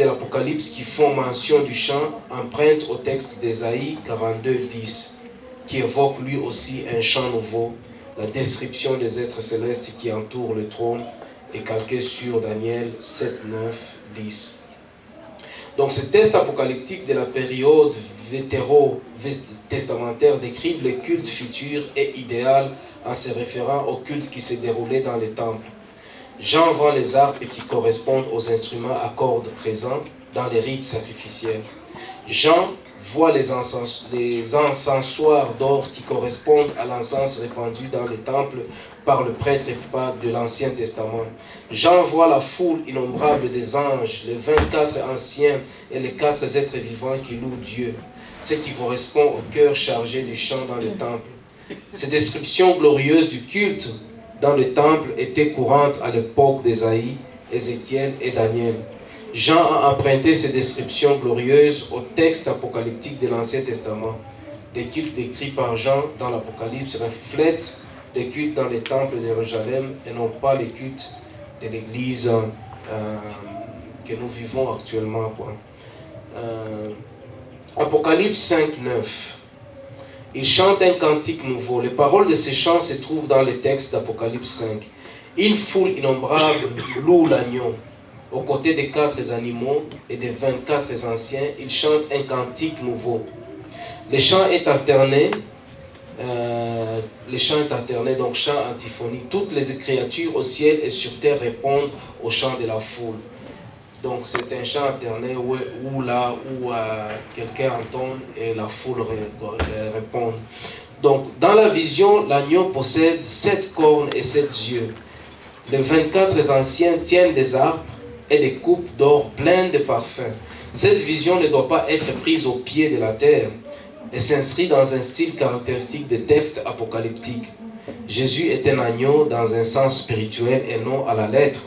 de l'Apocalypse qui font mention du chant empruntent au texte d'Ésaïe 42:10, qui évoque lui aussi un chant nouveau. La description des êtres célestes qui entourent le trône est calquée sur Daniel 7:9-10. Donc ces textes apocalyptiques de la période vétéro-testamentaire décrivent le culte futur et idéal en se référant au culte qui se déroulait dans les temples. Jean voit les harpes qui correspondent aux instruments à cordes présents dans les rites sacrificiels. Jean voit les encensoirs d'or qui correspondent à l'encens répandu dans les temples par le prêtre de l'Ancien Testament. Jean voit la foule innombrable des anges, les 24 anciens et les 4 êtres vivants qui louent Dieu, ce qui correspond au cœur chargé du chant dans les temples. Ces descriptions glorieuses du culte dans le temple étaient courantes à l'époque d'Ésaïe, Ézéchiel et Daniel. Jean a emprunté ces descriptions glorieuses au texte apocalyptique de l'Ancien Testament. Les cultes décrits par Jean dans l'Apocalypse reflètent les cultes dans les temples de Jérusalem et non pas les cultes de l'Église que nous vivons actuellement. Apocalypse 5:9. Il chante un cantique nouveau. Les paroles de ces chants se trouvent dans le texte d'Apocalypse 5. Une foule innombrable loue l'agneau. Aux côtés des 4 animaux et des 24 anciens, il chante un cantique nouveau. Le chant est alterné, donc chant antiphonique. Toutes les créatures au ciel et sur terre répondent au chant de la foule. Donc c'est un chant alterné où quelqu'un entonne et la foule répond. Donc dans la vision, l'agneau possède 7 cornes et 7 yeux. Les 24 anciens tiennent des harpes et des coupes d'or pleines de parfums. Cette vision ne doit pas être prise au pied de la terre et s'inscrit dans un style caractéristique des textes apocalyptiques. Jésus est un agneau dans un sens spirituel et non à la lettre.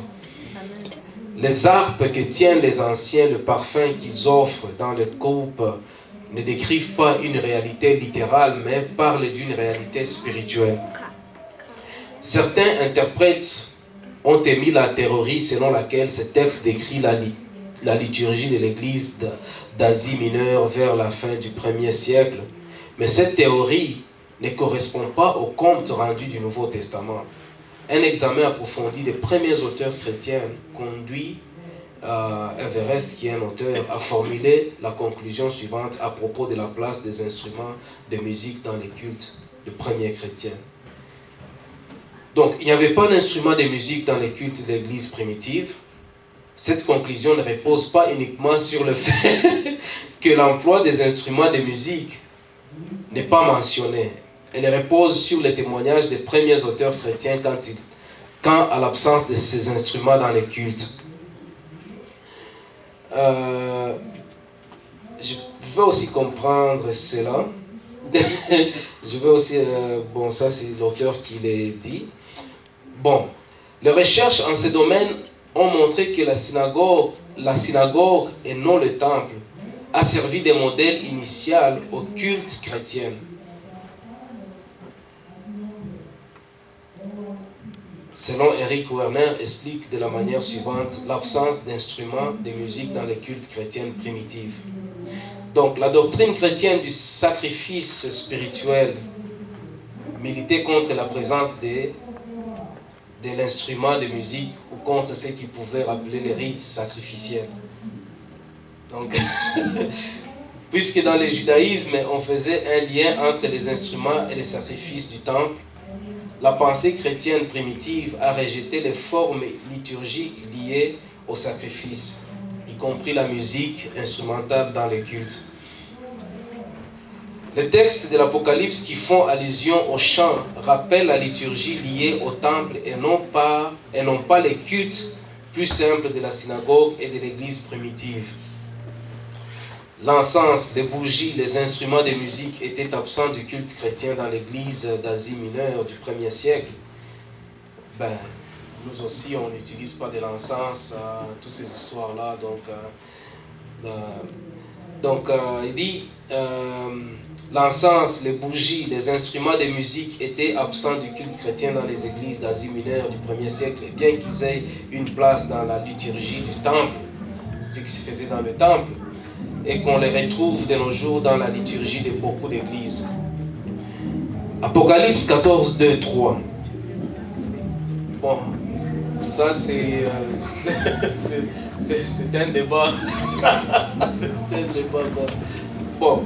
Les harpes que tiennent les anciens, le parfum qu'ils offrent dans les coupes, ne décrivent pas une réalité littérale, mais parlent d'une réalité spirituelle. Certains interprètes ont émis la théorie selon laquelle ce texte décrit la liturgie de l'Église d'Asie mineure vers la fin du 1er siècle. Mais cette théorie ne correspond pas au compte rendu du Nouveau Testament. Un examen approfondi des premiers auteurs chrétiens conduit Everest, qui est un auteur, à formuler la conclusion suivante à propos de la place des instruments de musique dans les cultes de premiers chrétiens. Donc, il n'y avait pas d'instrument de musique dans les cultes de l'Église primitive. Cette conclusion ne repose pas uniquement sur le fait que l'emploi des instruments de musique n'est pas mentionné. Elle repose sur les témoignages des premiers auteurs chrétiens quant à l'absence de ces instruments dans les cultes. Je veux aussi comprendre cela. Je veux aussi... ça c'est l'auteur qui l'a dit. Les recherches en ce domaine ont montré que la synagogue et non le temple a servi de modèle initial au culte chrétien. Selon Eric Werner, explique de la manière suivante l'absence d'instruments de musique dans les cultes chrétiens primitifs. Donc, la doctrine chrétienne du sacrifice spirituel militait contre la présence de l'instrument de musique ou contre ce qui pouvait rappeler les rites sacrificiels. Donc, puisque dans le judaïsme, on faisait un lien entre les instruments et les sacrifices du temple, la pensée chrétienne primitive a rejeté les formes liturgiques liées au sacrifice, y compris la musique instrumentale dans les cultes. Les textes de l'Apocalypse qui font allusion au chant rappellent la liturgie liée au temple et non pas les cultes plus simples de la synagogue et de l'église primitive. L'encens, les bougies, les instruments de musique étaient absents du culte chrétien dans l'église d'Asie mineure du 1er siècle. Nous aussi, on n'utilise pas de l'encens, toutes ces histoires-là. Donc, il dit, l'encens, les bougies, les instruments de musique étaient absents du culte chrétien dans les églises d'Asie mineure du 1er siècle, bien qu'ils aient une place dans la liturgie du temple. ce qui se faisait dans le temple et qu'on les retrouve de nos jours dans la liturgie de beaucoup d'églises. Apocalypse 14, 2, 3. Bon, ça c'est un débat. C'est un débat. Bon,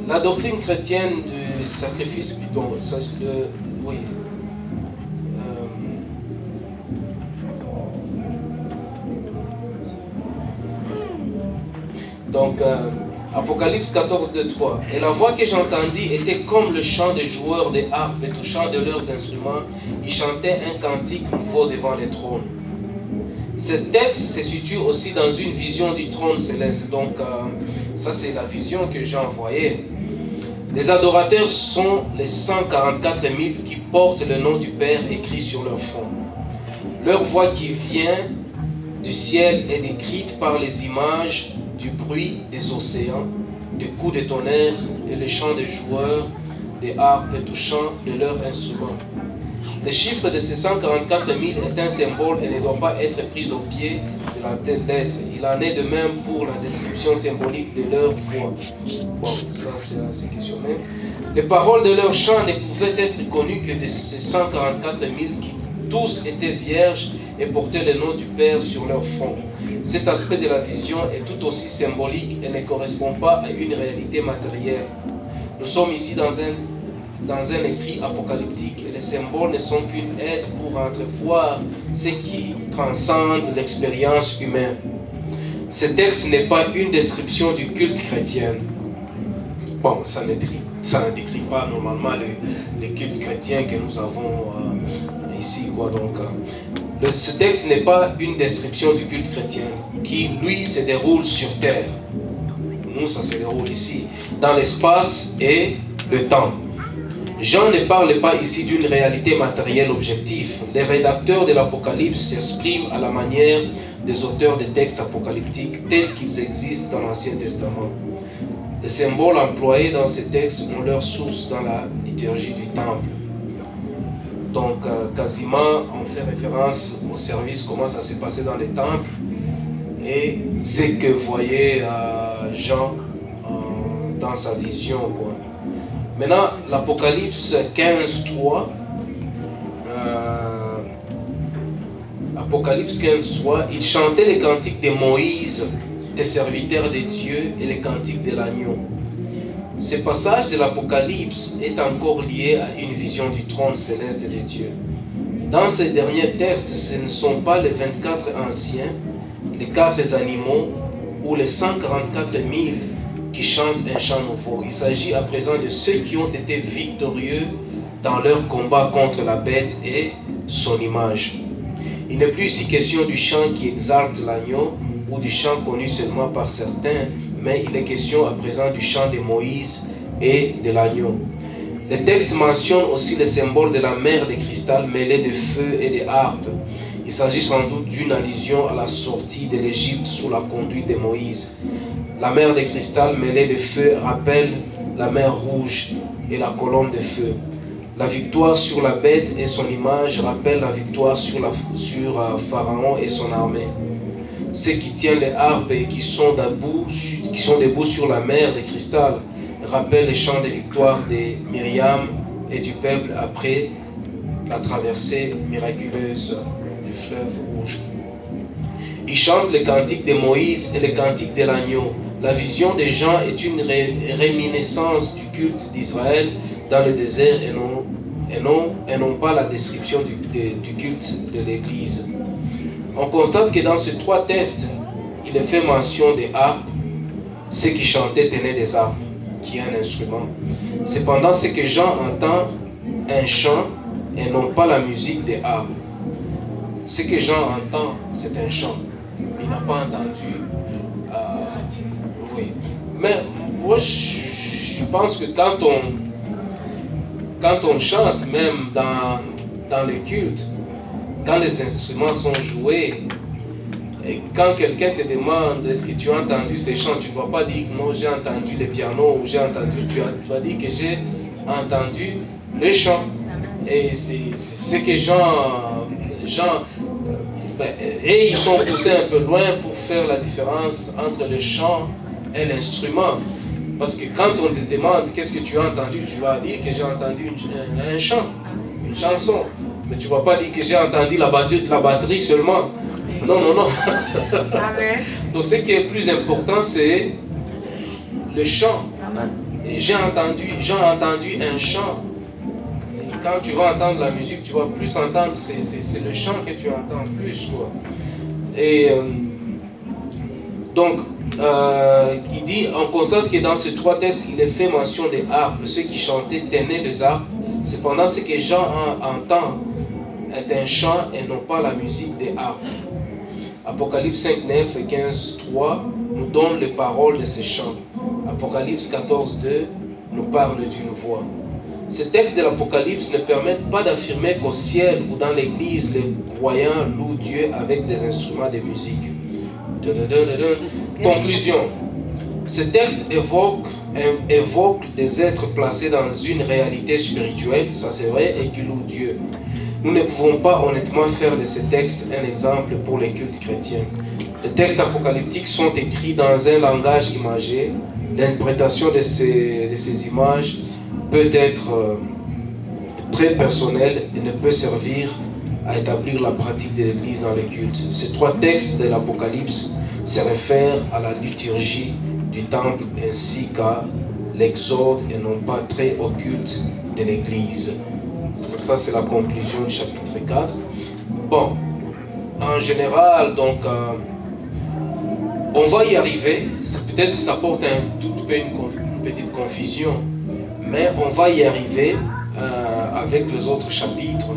la doctrine chrétienne du sacrifice bidon, oui. Donc, Apocalypse 14, 2, 3. Et la voix que j'entendis était comme le chant des joueurs des harpes et touchant de leurs instruments. Ils chantaient un cantique nouveau devant les trônes. Ce texte se situe aussi dans une vision du trône céleste. Donc, ça c'est la vision que j'ai envoyée. Les adorateurs sont les 144 000 qui portent le nom du Père écrit sur leur front. Leur voix qui vient du ciel est décrite par les images du bruit des océans, des coups de tonnerre et les chants des joueurs, des harpes touchant de leurs instruments. Le chiffre de ces 144 000 est un symbole et ne doit pas être pris au pied de la telle lettre. Il en est de même pour la description symbolique de leur voix. Bon, ça c'est assez questionné. Les paroles de leur chant ne pouvaient être connues que de ces 144 000 qui tous étaient vierges et portaient le nom du Père sur leur front. Cet aspect de la vision est tout aussi symbolique et ne correspond pas à une réalité matérielle. Nous sommes ici dans un écrit apocalyptique et les symboles ne sont qu'une aide pour entrevoir ce qui transcende l'expérience humaine. Ce texte n'est pas une description du culte chrétien. Bon, ça ne décrit pas normalement le culte chrétien que nous avons ici, quoi. Donc, ce texte n'est pas une description du culte chrétien qui, lui, se déroule sur terre. Nous, ça se déroule ici, dans l'espace et le temps. Jean ne parle pas ici d'une réalité matérielle objective. Les rédacteurs de l'Apocalypse s'expriment à la manière des auteurs des textes apocalyptiques tels qu'ils existent dans l'Ancien Testament. Les symboles employés dans ces textes ont leur source dans la liturgie du temple. Donc, quasiment, on fait référence au service, comment ça s'est passé dans les temples, et ce que voyait Jean dans sa vision, quoi. Maintenant, l'Apocalypse 15, 3. Apocalypse 15, 3. Il chantait les cantiques de Moïse, des serviteurs de Dieu, et les cantiques de l'agneau. Ce passage de l'Apocalypse est encore lié à une vision du trône céleste de Dieu. Dans ces derniers textes, ce ne sont pas les 24 anciens, les 4 animaux ou les 144 000 qui chantent un chant nouveau. Il s'agit à présent de ceux qui ont été victorieux dans leur combat contre la bête et son image. Il n'est plus ici question du chant qui exalte l'agneau ou du chant connu seulement par certains, mais il est question à présent du chant de Moïse et de l'agneau. Le texte mentionne aussi le symbole de la mer de cristal mêlée de feu et de harpe. Il s'agit sans doute d'une allusion à la sortie de l'Égypte sous la conduite de Moïse. La mer de cristal mêlée de feu rappelle la mer rouge et la colonne de feu. La victoire sur la bête et son image rappelle la victoire sur Pharaon et son armée. Ceux qui tiennent les harpes et qui sont debout sur la mer de cristal rappellent les chants de victoire de Myriam et du peuple après la traversée miraculeuse du fleuve rouge. Ils chantent les cantiques de Moïse et les cantiques de l'agneau. La vision des gens est une réminiscence du culte d'Israël dans le désert et non pas la description du culte de l'Église. On constate que dans ces 3 textes, il est fait mention des harpes. Ceux qui chantaient tenaient des harpes, qui est un instrument. Cependant, ce que Jean entend, un chant et non pas la musique des harpes. Ce que Jean entend, c'est un chant. Il n'a pas entendu. Oui. Mais moi, je pense que quand on chante, même dans les cultes, quand les instruments sont joués, et quand quelqu'un te demande est-ce que tu as entendu ces chants, tu ne vas pas dire non, j'ai entendu le piano ou j'ai entendu, tu vas dire que j'ai entendu le chant. Et c'est ce que Jean Et ils sont poussés un peu loin pour faire la différence entre le chant et l'instrument. Parce que quand on te demande qu'est-ce que tu as entendu, tu vas dire que j'ai entendu un chant, une chanson. Mais tu ne vas pas dire que j'ai entendu la batterie seulement. Non, non, non. Donc ce qui est plus important, c'est le chant. J'ai entendu un chant. Et quand tu vas entendre la musique, tu vas plus entendre, c'est le chant que tu entends plus, quoi. Et donc, il dit, on constate que dans ces trois textes, il est fait mention des harpes. Ceux qui chantaient tenaient les harpes. Cependant, ce que Jean entend est un chant et non pas la musique des harpes. Apocalypse 5, 9 et 15, 3 nous donne les paroles de ces chants. Apocalypse 14, 2 nous parle d'une voix. Ces textes de l'Apocalypse ne permettent pas d'affirmer qu'au ciel ou dans l'église, les croyants louent Dieu avec des instruments de musique. Conclusion. Ces textes évoquent des êtres placés dans une réalité spirituelle, ça c'est vrai, et qui louent Dieu. Nous ne pouvons pas honnêtement faire de ces textes un exemple pour les cultes chrétiens. Les textes apocalyptiques sont écrits dans un langage imagé. L'interprétation de ces images peut être très personnelle et ne peut servir à établir la pratique de l'Église dans les cultes. Ces trois textes de l'Apocalypse se réfèrent à la liturgie du temple ainsi qu'à l'exode et non pas très au culte de l'Église. Ça, c'est la conclusion du chapitre 4. Bon, en général, donc, on va y arriver. Peut-être ça porte une petite confusion, mais on va y arriver avec les autres chapitres,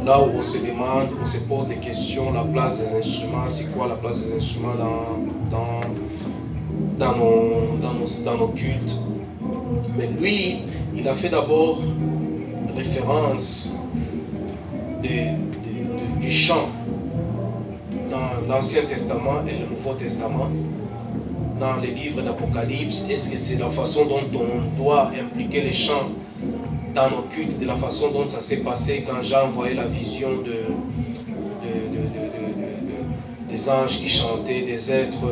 là où on se demande, on se pose des questions, la place des instruments, c'est quoi la place des instruments dans nos cultes. Mais lui, il a fait d'abord référence du chant dans l'Ancien Testament et le Nouveau Testament, dans les livres d'Apocalypse. Est-ce que c'est la façon dont on doit impliquer les chants dans nos cultes, de la façon dont ça s'est passé quand Jean voyait la vision des anges qui chantaient, des êtres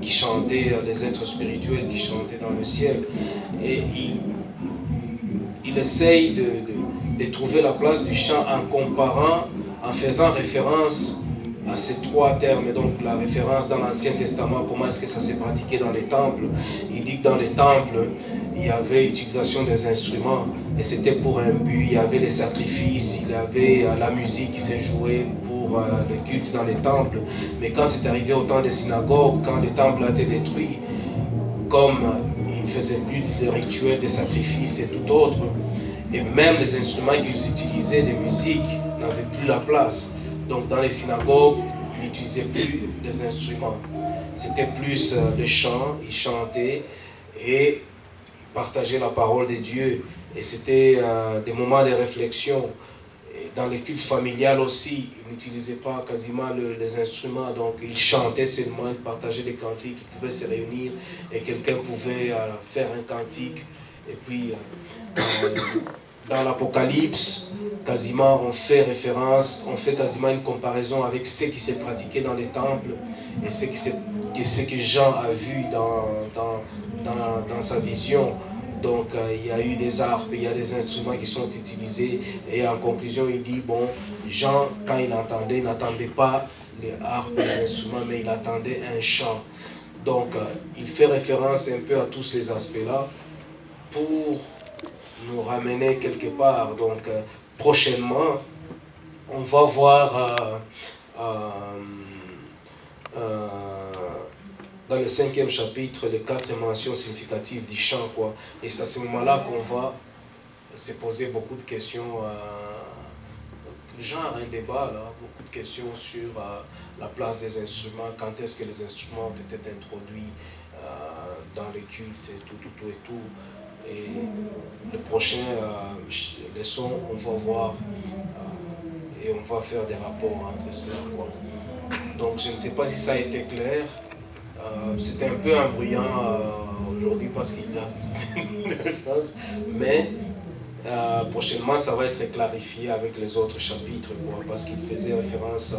qui chantaient, des êtres spirituels qui chantaient dans le ciel. Et il essaye de trouver la place du chant en comparant, en faisant référence à ces trois termes. Et donc la référence dans l'Ancien Testament, comment est-ce que ça s'est pratiqué dans les temples. Il dit que dans les temples, il y avait utilisation des instruments et c'était pour un but. Il y avait les sacrifices, il y avait la musique qui s'est jouée pour le culte dans les temples. Mais quand c'est arrivé au temps des synagogues, quand le temple a été détruit, comme il ne faisait plus de rituels, de sacrifices et tout autre, et même les instruments qu'ils utilisaient de musique n'avaient plus la place. Donc dans les synagogues, ils n'utilisaient plus les instruments. C'était plus le chant, ils chantaient et partageaient la parole de Dieu. Et c'était des moments de réflexion. Et dans les cultes familiales aussi, ils n'utilisaient pas quasiment les instruments. Donc ils chantaient seulement, ils partageaient des cantiques, ils pouvaient se réunir et quelqu'un pouvait faire un cantique. Et puis dans l'Apocalypse, quasiment on fait quasiment une comparaison avec ce qui s'est pratiqué dans les temples et ce que Jean a vu dans sa vision. Donc il y a eu des harpes, il y a des instruments qui sont utilisés et en conclusion il dit, bon, Jean quand il n'entendait pas les harpes, les instruments, mais il entendait un chant. Donc il fait référence un peu à tous ces aspects-là pour nous ramener quelque part. Donc prochainement, on va voir dans le 5e chapitre les 4 mentions significatives du chant, quoi. Et c'est à ce moment-là qu'on va se poser beaucoup de questions, genre un débat, là, beaucoup de questions sur la place des instruments, quand est-ce que les instruments ont été introduits dans les cultes et tout. Et le prochain leçon, on va voir et on va faire des rapports entre cela, quoi. Donc je ne sais pas si ça a été clair. C'était un peu embrouillant aujourd'hui parce qu'il y a de références, mais Prochainement, ça va être clarifié avec les autres chapitres, quoi, parce qu'il faisait référence